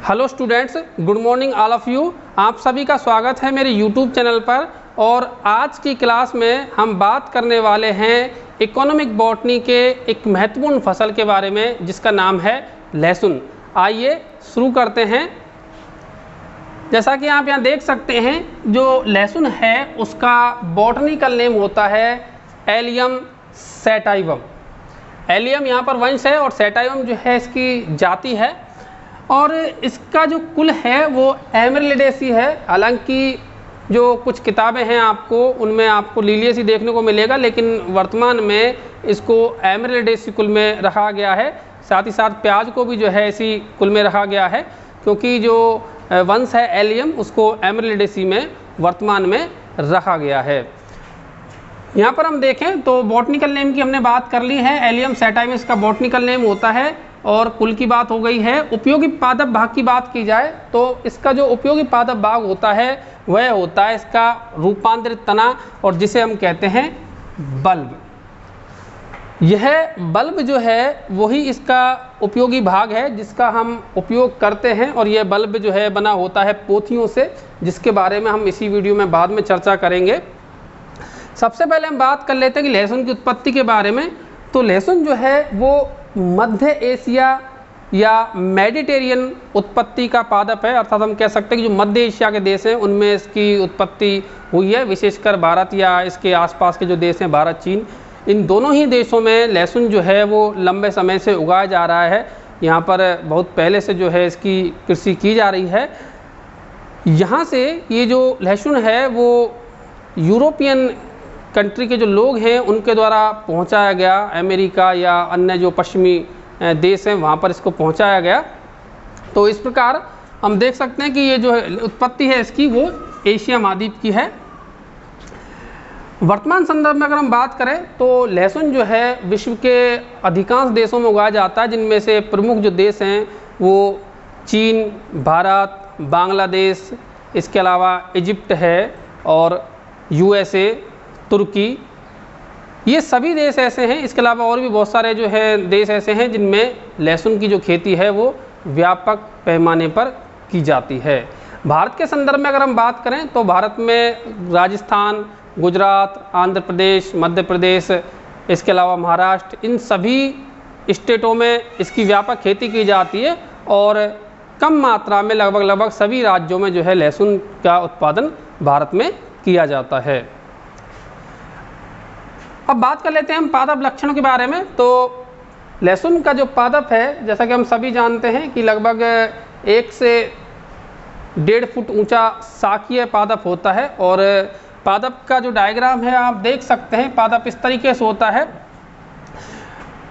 Hello students, good morning all of you. आप सभी का स्वागत है मेरे यूट्यूब चैनल पर। और आज की क्लास में हम बात करने वाले हैं इकोनॉमिक बॉटनी के एक महत्वपूर्ण फसल के बारे में जिसका नाम है लहसुन। आइए शुरू करते हैं। जैसा कि आप यहाँ देख सकते हैं, जो लहसुन है उसका बॉटनिकल नेम होता है एलियम सैटाइवम। एलियम यहाँ पर वंश है और सैटाइवम जो है इसकी जाति है। और इसका जो कुल है वो एमरिलिडेसी है। हालांकि जो कुछ किताबें हैं आपको उनमें आपको लिलियसी देखने को मिलेगा, लेकिन वर्तमान में इसको एमरिलिडेसी कुल में रखा गया है। साथ ही साथ प्याज को भी जो है इसी कुल में रखा गया है, क्योंकि जो वंश है एलियम उसको एमरिलिडेसी में वर्तमान में रखा गया है। यहाँ पर हम देखें तो बॉटनिकल नेम की हमने बात कर ली है। एलियम सैटाइवम इसका बॉटनिकल नेम होता है और कुल की बात हो गई है। उपयोगी पादप भाग की बात की जाए तो इसका जो उपयोगी पादप भाग होता है वह होता है इसका रूपांतरित तना, और जिसे हम कहते हैं बल्ब। यह बल्ब जो है वही इसका उपयोगी भाग है जिसका हम उपयोग करते हैं, और यह बल्ब जो है बना होता है पोथियों से, जिसके बारे में हम इसी वीडियो में बाद में चर्चा करेंगे। सबसे पहले हम बात कर लेते हैं कि लहसुन की उत्पत्ति के बारे में। तो लहसुन जो है वो मध्य एशिया या मेडिटेरियन उत्पत्ति का पादप है, अर्थात हम कह सकते हैं कि जो मध्य एशिया के देश हैं उनमें इसकी उत्पत्ति हुई है। विशेषकर भारत या इसके आसपास के जो देश हैं, भारत, चीन, इन दोनों ही देशों में लहसुन जो है वो लंबे समय से उगाया जा रहा है। यहाँ पर बहुत पहले से जो है इसकी कृषि की जा रही है। यहाँ से ये जो लहसुन है वो यूरोपियन कंट्री के जो लोग हैं उनके द्वारा पहुंचाया गया। अमेरिका या अन्य जो पश्चिमी देश हैं वहाँ पर इसको पहुंचाया गया। तो इस प्रकार हम देख सकते हैं कि ये जो उत्पत्ति है इसकी वो एशिया महाद्वीप की है। वर्तमान संदर्भ में अगर हम बात करें तो लहसुन जो है विश्व के अधिकांश देशों में उगाया जाता है, जिनमें से प्रमुख जो देश हैं वो चीन, भारत, बांग्लादेश, इसके अलावा इजिप्ट है और USA, तुर्की, ये सभी देश ऐसे हैं। इसके अलावा और भी बहुत सारे जो है देश ऐसे हैं जिनमें लहसुन की जो खेती है वो व्यापक पैमाने पर की जाती है। भारत के संदर्भ में अगर हम बात करें तो भारत में राजस्थान, गुजरात, आंध्र प्रदेश, मध्य प्रदेश, इसके अलावा महाराष्ट्र, इन सभी स्टेटों में इसकी व्यापक खेती की जाती है और कम मात्रा में लगभग सभी राज्यों में जो है लहसुन का उत्पादन भारत में किया जाता है। अब बात कर लेते हैं हम पादप लक्षणों के बारे में। तो लहसुन का जो पादप है, जैसा कि हम सभी जानते हैं कि लगभग 1 से 1.5 फुट ऊंचा शाकीय पादप होता है। और पादप का जो डायग्राम है आप देख सकते हैं, पादप इस तरीके से होता है।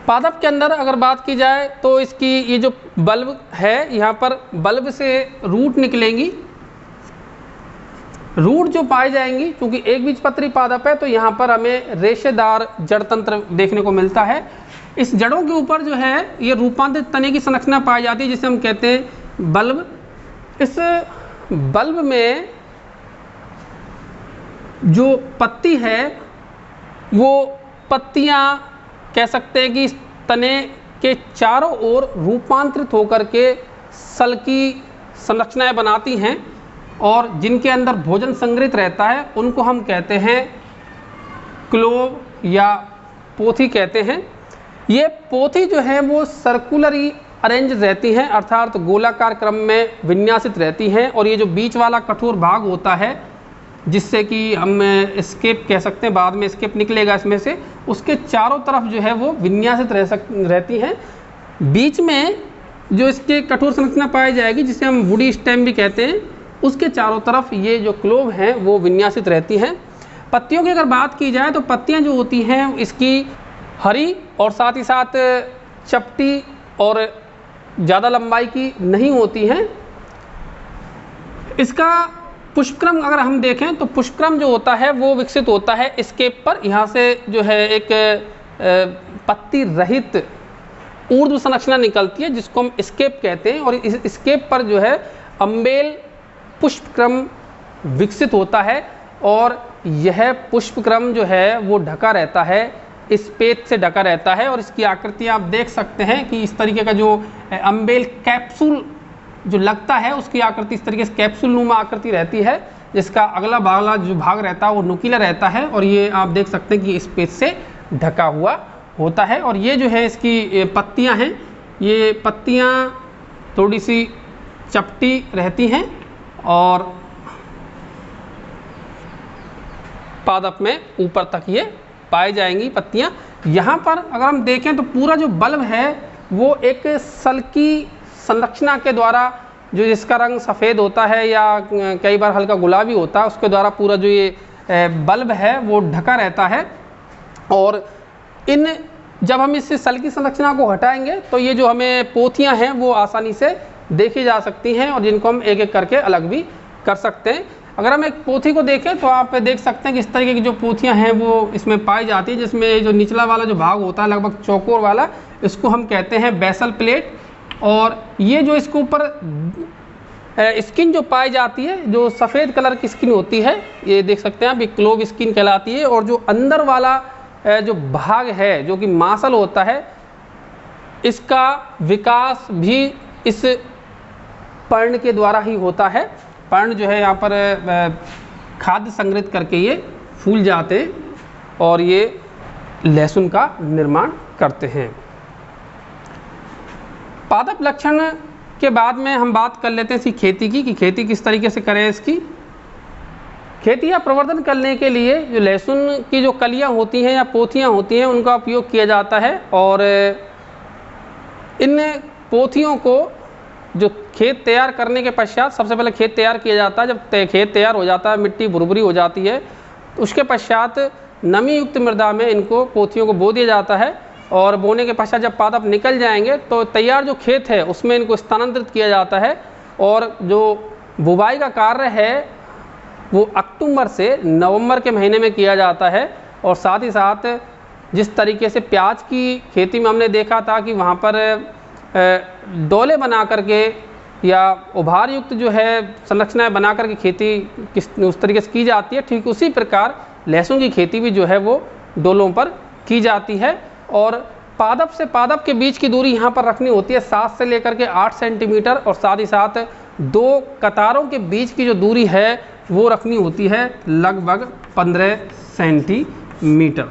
पादप के अंदर अगर बात की जाए तो इसकी ये जो बल्ब है, यहाँ पर बल्ब से रूट निकलेंगी। रूट जो पाई जाएंगी, क्योंकि एक बीजपत्री पादप है तो यहाँ पर हमें रेशेदार जड़ तंत्र देखने को मिलता है। इस जड़ों के ऊपर जो है ये रूपांतरित तने की संरचना पाई जाती है, जिसे हम कहते हैं बल्ब। इस बल्ब में जो पत्ती है वो पत्तियाँ कह सकते हैं कि इस तने के चारों ओर रूपांतरित होकर के सल की संरचनाएं बनाती हैं, और जिनके अंदर भोजन संग्रहित रहता है उनको हम कहते हैं क्लोव या पोथी कहते हैं। ये पोथी जो है वो सर्कुलरी अरेंज रहती हैं, अर्थात गोलाकार क्रम में विन्यासित रहती हैं। और ये जो बीच वाला कठोर भाग होता है, जिससे कि हम स्केप कह सकते हैं, बाद में स्केप निकलेगा इसमें से, उसके चारों तरफ जो है वो विन्यासित रहती हैं। बीच में जो इसके कठोर संरचना पाई जाएगी, जिसे हम वुडी स्टेम भी कहते हैं, उसके चारों तरफ ये जो क्लोव हैं वो विन्यासित रहती हैं। पत्तियों की अगर बात की जाए तो पत्तियां जो होती हैं इसकी हरी और साथ ही साथ चपटी और ज़्यादा लंबाई की नहीं होती हैं। इसका पुष्पक्रम अगर हम देखें तो पुष्पक्रम जो होता है वो विकसित होता है स्केप पर। यहाँ से जो है एक पत्ती रहित ऊर्ध्व संरचना निकलती है जिसको हम स्केप कहते हैं, और इस स्केप पर जो है अम्बेल पुष्पक्रम विकसित होता है। और यह पुष्पक्रम जो है वो ढका रहता है, स्पेत से ढका रहता है। और इसकी आकृति आप देख सकते हैं कि इस तरीके का जो अम्बेल कैप्सूल जो लगता है उसकी आकृति इस तरीके से कैप्सूल नुमा आकृति रहती है, जिसका अगला बागला जो भाग रहता है वो नुकीला रहता है और ये आप देख सकते हैं कि स्पेस से ढका हुआ होता है। और ये जो है इसकी पत्तियां हैं, ये पत्तियां थोड़ी सी चपटी रहती हैं और पादप में ऊपर तक ये पाई जाएंगी पत्तियां। यहाँ पर अगर हम देखें तो पूरा जो बल्ब है वो एक सल्की संरचना के द्वारा, जो जिसका रंग सफ़ेद होता है या कई बार हल्का गुलाबी होता है, उसके द्वारा पूरा जो ये बल्ब है वो ढका रहता है। और जब हम इस सल्की संरचना को हटाएंगे तो ये जो हमें पोथियां हैं वो आसानी से देखी जा सकती हैं और जिनको हम एक एक करके अलग भी कर सकते हैं। अगर हम एक पोथी को देखें तो आप देख सकते हैं कि इस तरीके की जो पोथियां हैं वो इसमें पाई जाती है, जिसमें जो निचला वाला जो भाग होता है लगभग चौकोर वाला, इसको हम कहते हैं बेसल प्लेट। और ये जो इसके ऊपर स्किन जो पाई जाती है, जो सफ़ेद कलर की स्किन होती है, ये देख सकते हैं आप, ये क्लोव स्किन कहलाती है। और जो अंदर वाला जो भाग है जो कि मांसल होता है, इसका विकास भी इस पर्ण के द्वारा ही होता है। पर्ण जो है यहाँ पर खाद्य संग्रहित करके ये फूल जाते हैं और ये लहसुन का निर्माण करते हैं। पादप लक्षण के बाद में हम बात कर लेते हैं इसकी खेती की, कि खेती किस तरीके से करें। इसकी खेती या प्रवर्धन करने के लिए जो लहसुन की जो कलियां होती हैं या पोथियां होती हैं उनका उपयोग किया जाता है। और इन पोथियों को जो खेत तैयार करने के पश्चात, सबसे पहले खेत तैयार किया जाता है। जब खेत तैयार हो जाता है, मिट्टी भुरभुरी हो जाती है, तो उसके पश्चात नमी युक्त मृदा में इनको पोथियों को बो दिया जाता है। और बोने के पश्चात जब पादप निकल जाएंगे तो तैयार जो खेत है उसमें इनको स्थानांतरित किया जाता है। और जो बुवाई का कार्य है वो अक्टूबर से नवंबर के महीने में किया जाता है। और साथ ही साथ जिस तरीके से प्याज की खेती में हमने देखा था कि वहाँ पर डोले बना करके या उभार युक्त जो है संरचनाएं बना करके खेती उस तरीके से की जाती है, ठीक उसी प्रकार लहसुन की खेती भी जो है वो डोलों पर की जाती है। और पादप से पादप के बीच की दूरी यहाँ पर रखनी होती है 7 से लेकर के 8 सेंटीमीटर। और साथ ही साथ 2 कतारों के बीच की जो दूरी है वो रखनी होती है लगभग 15 सेंटीमीटर।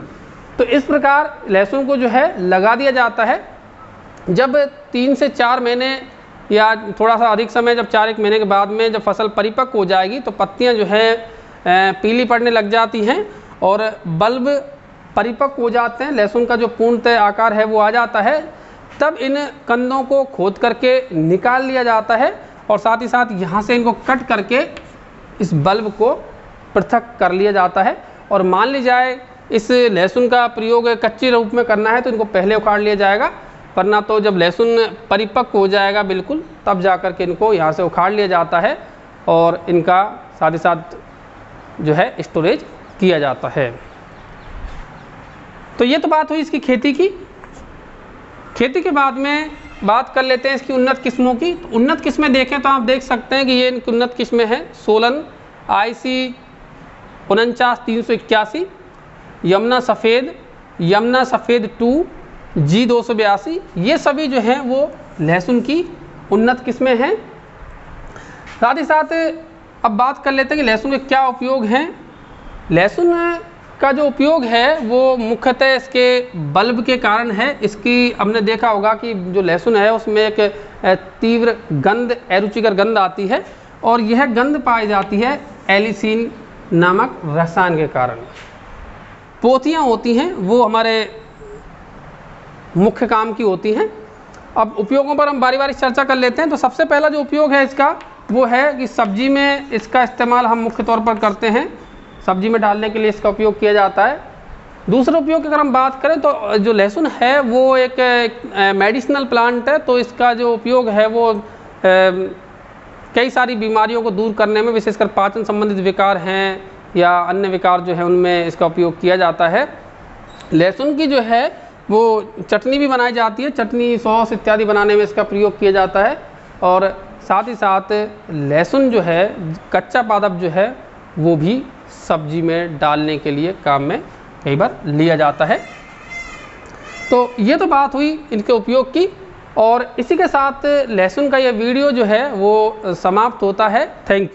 तो इस प्रकार लहसुन को जो है लगा दिया जाता है। जब 3 से 4 महीने या थोड़ा सा अधिक समय, जब 4-1 महीने के बाद में जब फसल परिपक्व हो जाएगी तो पत्तियां जो है पीली पड़ने लग जाती हैं और बल्ब परिपक्व हो जाते हैं, लहसुन का जो पूर्णतः आकार है वो आ जाता है। तब इन कंदों को खोद करके निकाल लिया जाता है और साथ ही साथ यहाँ से इनको कट करके इस बल्ब को पृथक कर लिया जाता है। और मान ली जाए इस लहसुन का प्रयोग कच्चे रूप में करना है तो इनको पहले उखाड़ लिया जाएगा, वरना तो जब लहसुन परिपक्व हो जाएगा बिल्कुल तब जा कर के इनको यहाँ से उखाड़ लिया जाता है और इनका साथ ही साथ जो है स्टोरेज किया जाता है। तो ये तो बात हुई इसकी खेती की। खेती के बाद में बात कर लेते हैं इसकी उन्नत किस्मों की। तो उन्नत किस्में देखें तो आप देख सकते हैं कि ये इनकी उन्नत किस्में हैं सोलन IC 49381, यमुना सफ़ेद 2 G 282, ये सभी जो हैं वो लहसुन की उन्नत किस्में हैं। साथ ही साथ अब बात कर लेते हैं कि लहसुन के क्या उपयोग हैं। लहसुन का जो उपयोग है वो मुख्यतः इसके बल्ब के कारण है। इसकी हमने देखा होगा कि जो लहसुन है उसमें एक तीव्र गंध, अरुचिकर गंध आती है और यह गंध पाई जाती है एलिसिन नामक रसायन के कारण। पोथियां होती हैं वो हमारे मुख्य काम की होती हैं। अब उपयोगों पर हम बारी बारी चर्चा कर लेते हैं। तो सबसे पहला जो उपयोग है इसका वो है कि सब्जी में इसका इस्तेमाल हम मुख्य तौर पर करते हैं, सब्जी में डालने के लिए इसका उपयोग किया जाता है। दूसरे उपयोग की अगर हम बात करें तो जो लहसुन है वो एक मेडिसिनल प्लांट है, तो इसका जो उपयोग है वो कई सारी बीमारियों को दूर करने में, विशेषकर पाचन संबंधित विकार हैं या अन्य विकार जो है उनमें इसका उपयोग किया जाता है। लहसुन की जो है वो चटनी भी बनाई जाती है, चटनी सॉस इत्यादि बनाने में इसका प्रयोग किया जाता है। और साथ ही साथ लहसुन जो है कच्चा पादप जो है वो भी सब्जी में डालने के लिए काम में कई बार लिया जाता है। तो ये तो बात हुई इनके उपयोग की। और इसी के साथ लहसुन का यह वीडियो जो है वो समाप्त होता है। Thank you.